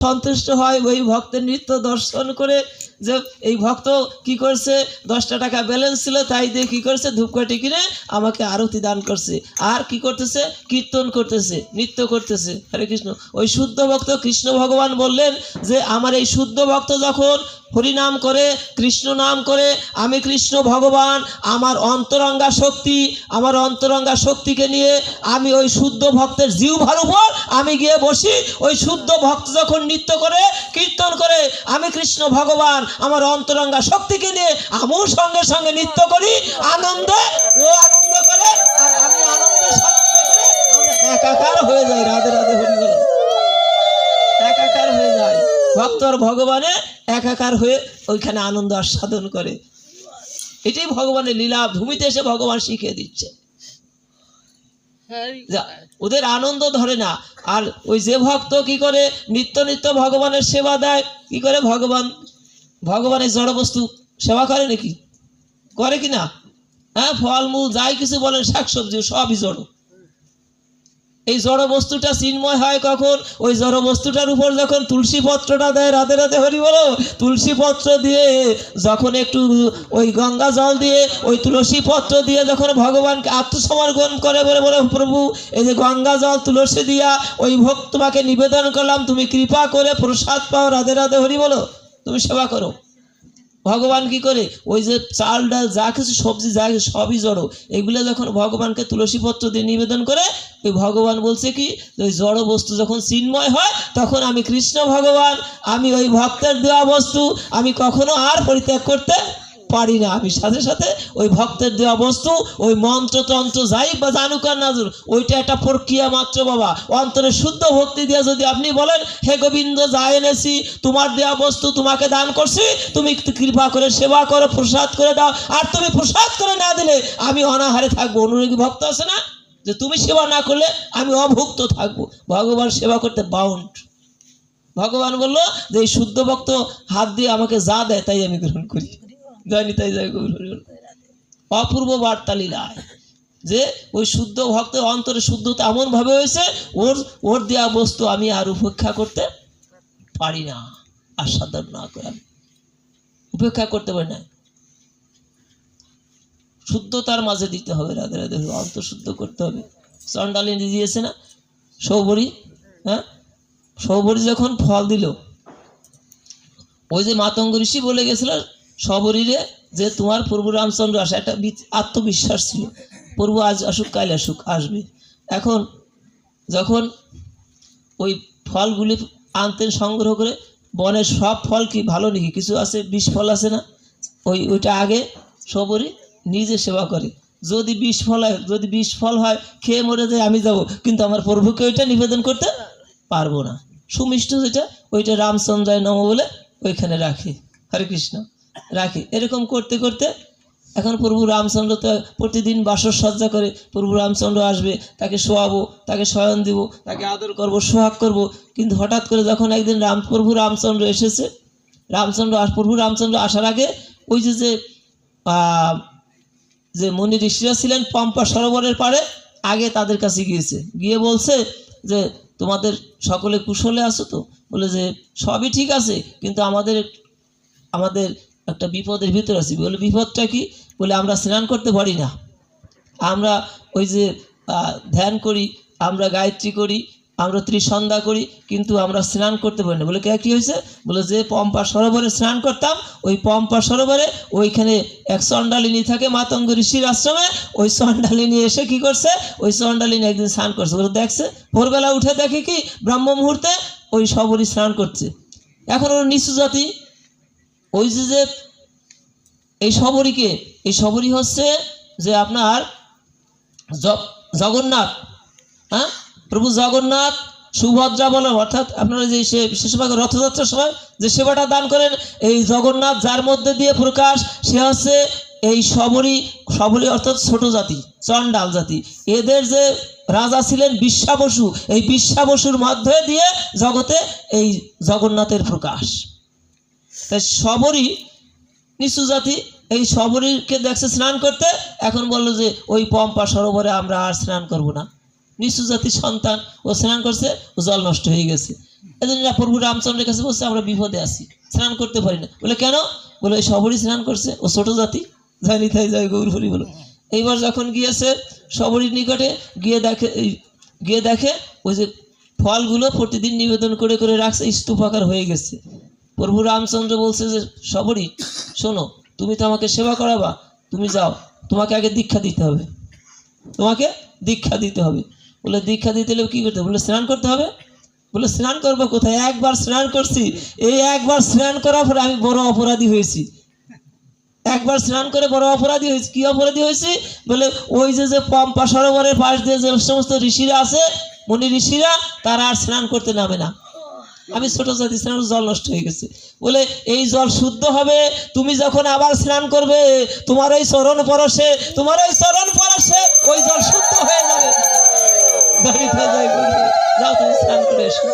সন্তুষ্ট হয় ওই ভক্তের নৃত্য দর্শন করে। যে এই ভক্ত কি করছে, 10টা টাকা ব্যালেন্স ছিল, তাই দিয়ে কি করছে, ধূপকাঠি কিনে আমাকে আরতি দান করছে। আর কি করতেছে, কীর্তন করতেছে, নৃত্য করতেছে। হরে কৃষ্ণ। ওই শুদ্ধ ভক্ত কৃষ্ণ ভগবান বললেন যে আমার এই শুদ্ধ ভক্ত যখন হরিনাম করে, কৃষ্ণ নাম করে, আমি কৃষ্ণ ভগবান, আমার অন্তরঙ্গা শক্তি, আমার অন্তরঙ্গা শক্তিকে নিয়ে আমি ওই শুদ্ধ ভক্তের জিহ্বার উপর আমি গিয়ে বসি। ওই শুদ্ধ ভক্ত যখন নৃত্য করে, কীর্তন করে, আমি কৃষ্ণ ভগবান আমার অন্তরঙ্গা শক্তিকে নিয়ে আমিও সঙ্গে সঙ্গে নৃত্য করি, আনন্দে ও আনন্দ করে, আর আমি আনন্দে সানন্দ করে আমরা একাকার হয়ে যাই। রাধে রাধে হরি বল। একাকার হয়ে যায়, ভক্তর ভগবানে একাকার হয়ে ওইখানে আনন্দ আস্বাদন করে। এটাই ভগবানের লীলা। ভূমিতে এসে ভগবান শিখিয়ে দিচ্ছে। ওদের আনন্দ ধরে না। আর ওই যে ভক্ত কি করে, নিত্য নিত্য ভগবানের সেবা দেয়, কি করে, ভগবানের জড় বস্তু সেবা করে নাকি, করে কিনা? হ্যাঁ, ফলমূল যাই কিছু বলেন, শাকসবজি সবই জড়। এই জড় বস্তুটা চিন্ময় হয় কখন, ওই জড় বস্তুটার উপর যখন তুলসী পত্রটা দেয়। রাধে রাধে হরি বলো। তুলসী পত্র দিয়ে যখন একটু ওই গঙ্গা জল দিয়ে ওই তুলসী পত্র দিয়ে যখন ভগবানকে আত্মসমর্পণ করে, বলে বলে প্রভু এই যে গঙ্গা জল তুলসী দিয়া ওই ভোগ তোমাকে নিবেদন করলাম, তুমি কৃপা করে প্রসাদ পাও। রাধে রাধে হরি বলো। তুমি সেবা করো। ভগবান কি করে, ওই যে চাল ডাল যা কিছু সবজি যা কিছু সবই জড়ো, এগুলো যখন ভগবানকে তুলসী পত্র দিয়ে নিবেদন করে, ওই ভগবান বলছে কি, ওই জড় বস্তু যখন চিন্ময় হয়, তখন আমি কৃষ্ণ ভগবান, আমি ওই ভক্তের দেওয়া বস্তু আমি কখনো আর পরিত্যাগ করতে পারি না। আমি সাথে সাথে ওই ভক্তের দেওয়া বস্তু, ওই মন্ত্রতন্ত্র যাই বা জানুক আর না জানুক, ওইটা একটা প্রক্রিয়া মাত্র বাবা। অন্তরে শুদ্ধ ভক্তি দিয়ে যদি আপনি বলেন, হে গোবিন্দ যা এনেছি তোমার দেওয়া বস্তু তোমাকে দান করছি, তুমি কৃপা করে সেবা করো, প্রসাদ করে দাও। আর তুমি প্রসাদ করে না দিলে আমি অনাহারে থাকবো। অনুরাগী ভক্ত আছে না, যে তুমি সেবা না করলে আমি অভুক্ত থাকবো। ভগবান সেবা করতে বাউন্ড। ভগবান বললো যে এই শুদ্ধ ভক্ত হাত দিয়ে আমাকে যা দেয় তাই আমি গ্রহণ করি। জানি তাই যাই। অপূর্ব বার্তা লীলায় যে ওই শুদ্ধ ভক্তের অন্তরে শুদ্ধতা এমন ভাবে হয়েছে, ওর দেওয়া বস্তু আমি আর উপেক্ষা করতে পারি না, আস্বাদন না করে আমি উপেক্ষা করতে পারি না। শুদ্ধতার মাঝে দিতে হবে। রাধে রাধে। অন্তর শুদ্ধ করতে হবে। চণ্ডালিনী দিয়েছে না সৌবরী, হ্যাঁ, সৌবরী যখন ফল দিল, ওই যে মাতঙ্গ ঋষি বলে গেছিল সবরীরে যে তোমার প্রভু রামচন্দ্র আসে, একটা আত্মবিশ্বাস ছিল, প্রভু আজ আসুক কাল আসুক আসবে। এখন যখন ওই ফলগুলি আনতেন সংগ্রহ করে, বনের সব ফল কি ভালো নাকি, কিছু আছে বিষ ফল আছে না, ওইটা আগে সবরী নিজে সেবা করে। যদি বিষ ফল হয়, যদি বিষ ফল হয় খেয়ে মরে যায় আমি যাব, কিন্তু আমার প্রভুকে ওইটা নিবেদন করতে পারবো না। সুমিষ্ট যেটা ওইটা রামচন্দ্রায় নম বলে ওইখানে রাখে। হরে কৃষ্ণ রাখে। এরকম করতে করতে এখন প্রভু রামচন্দ্র তো প্রতিদিন বাসর সজ্জা করে, প্রভু রামচন্দ্র আসবে, তাকে শোয়াবো, তাকে শয়ন দিব, তাকে আদর করব, সোহাগ করব। কিন্তু হঠাৎ করে যখন একদিন প্রভু রামচন্দ্র এসেছে, প্রভু রামচন্দ্র আসার আগে ওই যে মুনি ঋষিরা ছিলেন পম্পা সরোবরের পাড়ে, আগে তাদের কাছে গিয়েছে, গিয়ে বলছে যে তোমাদের সকলে কুশলে আছো তো? বলে যে সবই ঠিক আছে, কিন্তু আমাদের একটা বিপদের ভিতর আছি। বলে বিপদটা কি? বলে আমরা স্নান করতে পারি না, আমরা ওই যে ধ্যান করি, আমরা গায়ত্রী করি, আমরা ত্রিসন্ধ্যা করি, কিন্তু আমরা স্নান করতে পারি না। বলে কে, কী হয়েছে? বলে যে পম্পা সরোবরে স্নান করতাম, ওই পম্পা সরোবরে ওইখানে এক চণ্ডালিনী থাকে মাতঙ্গ ঋষির আশ্রমে, ওই চণ্ডালিনী এসে কি করছে, ওই চণ্ডালিনী একদিন স্নান করছে। বলে দেখছে, ভোরবেলা উঠে দেখে কি ব্রহ্ম মুহূর্তে ওই সবরই স্নান করছে। এখন ওর নিচু জাতি, ওই যে এই সবরী হচ্ছে যে আপনার জগন্নাথ, হ্যাঁ, প্রভু জগন্নাথ সুভদ্রা বলেন, অর্থাৎ আপনারা যে বিশেষভাগ রথযাত্রার সময় যে সেবাটা দান করেন, এই জগন্নাথ যার মধ্যে দিয়ে প্রকাশ, সে হচ্ছে এই সবরী অর্থাৎ ছোট জাতি, চণ্ডাল জাতি। এদের যে রাজা ছিলেন বিশ্বাবসু, এই বিশ্বাবসুর মধ্যে দিয়ে জগতে এই জগন্নাথের প্রকাশ। তাই সবরী নিচু জাতি, এই সবরীকে দেখছে স্নান করতে, এখন বললো যে ওই পম্পা সরোবরে আমরা আর স্নান করব না, নিচু জাতির সন্তান, ও স্নান করছে, ও জল নষ্ট হয়ে গেছে। এজন্য প্রভু রামচন্দ্রের কাছে বলছে আমরা বিপদে আছি, স্নান করতে পারি না। বলে কেন? বলে ওই সবরই স্নান করছে, ও ছোট জাতি, যায়নি তাই যায় গৌর হরি বলো। এইবার যখন গিয়েছে সবরীর নিকটে, গিয়ে দেখে ওই যে ফলগুলো প্রতিদিন নিবেদন করে করে রাখছে, স্তূপাকার হয়ে গেছে। প্রভু রামচন্দ্র বলছে যে সবরী শোনো, তুমি তো আমাকে সেবা করাবা, তুমি যাও, তোমাকে আগে দীক্ষা দিতে হবে, তোমাকে দীক্ষা দিতে হবে। বলে দীক্ষা দিতে হলে কী করতে হবে? বলে স্নান করতে হবে। বলে স্নান করবো কোথায়, একবার স্নান করছি, এই একবার স্নান করার পরে আমি বড় অপরাধী হয়েছি, একবার স্নান করে বড় অপরাধী হয়েছি। কি অপরাধী হয়েছি? বলে ওই যে পম্পা সরোবরের পাশ দিয়ে যে সমস্ত ঋষিরা আছে, মুনি ঋষিরা, তারা আর স্নান করতে নামে না। আমি ছোট জাতি, স্নান জল নষ্ট হয়ে গেছে। বলে এই জল শুদ্ধ হবে তুমি যখন আবার স্নান করবে, তোমার ওই চরণ পরশে, তোমার ওই চরণ পরশে ওই জল শুদ্ধ হয়ে যাবে। যাও তুমি স্নান করে এসো।